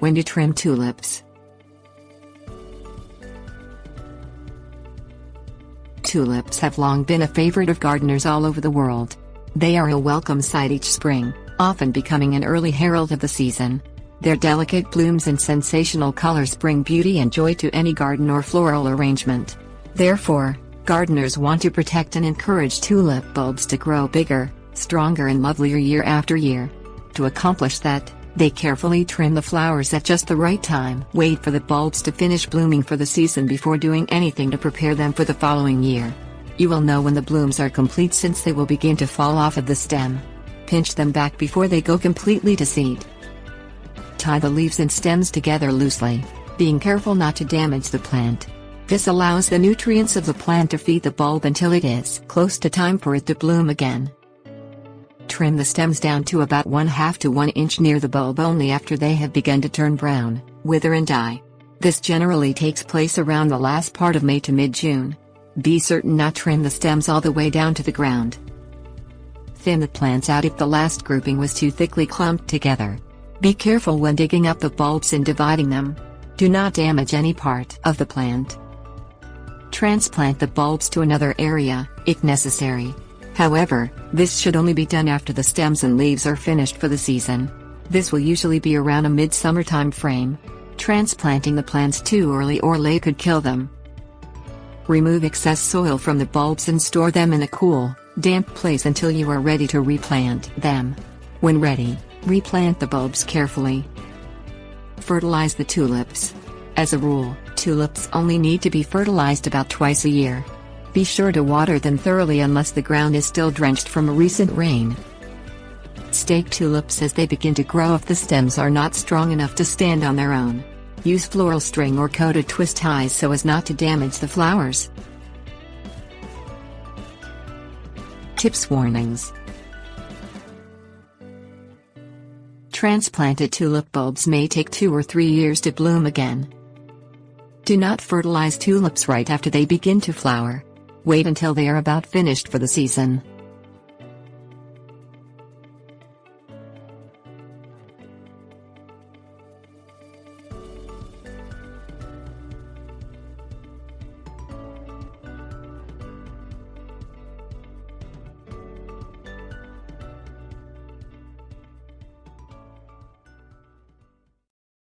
When to trim tulips. Tulips have long been a favorite of gardeners all over the world. They are a welcome sight each spring, often becoming an early herald of the season. Their delicate blooms and sensational colors bring beauty and joy to any garden or floral arrangement. Therefore, gardeners want to protect and encourage tulip bulbs to grow bigger, stronger and lovelier year after year. To accomplish that, they carefully trim the flowers at just the right time. Wait for the bulbs to finish blooming for the season before doing anything to prepare them for the following year. You will know when the blooms are complete since they will begin to fall off of the stem. Pinch them back before they go completely to seed. Tie the leaves and stems together loosely, being careful not to damage the plant. This allows the nutrients of the plant to feed the bulb until it is close to time for it to bloom again. Trim the stems down to about 1/2 to 1 inch near the bulb only after they have begun to turn brown, wither and die. This generally takes place around the last part of May to mid-June. Be certain not to trim the stems all the way down to the ground. Thin the plants out if the last grouping was too thickly clumped together. Be careful when digging up the bulbs and dividing them. Do not damage any part of the plant. Transplant the bulbs to another area, if necessary. However, this should only be done after the stems and leaves are finished for the season. This will usually be around a mid-summer time frame. Transplanting the plants too early or late could kill them. Remove excess soil from the bulbs and store them in a cool, damp place until you are ready to replant them. When ready, replant the bulbs carefully. Fertilize the tulips. As a rule, tulips only need to be fertilized about twice a year. Be sure to water them thoroughly unless the ground is still drenched from a recent rain. Stake tulips as they begin to grow if the stems are not strong enough to stand on their own. Use floral string or coated twist ties so as not to damage the flowers. Tips warnings. Transplanted tulip bulbs may take 2 or 3 years to bloom again. Do not fertilize tulips right after they begin to flower. Wait until they are about finished for the season.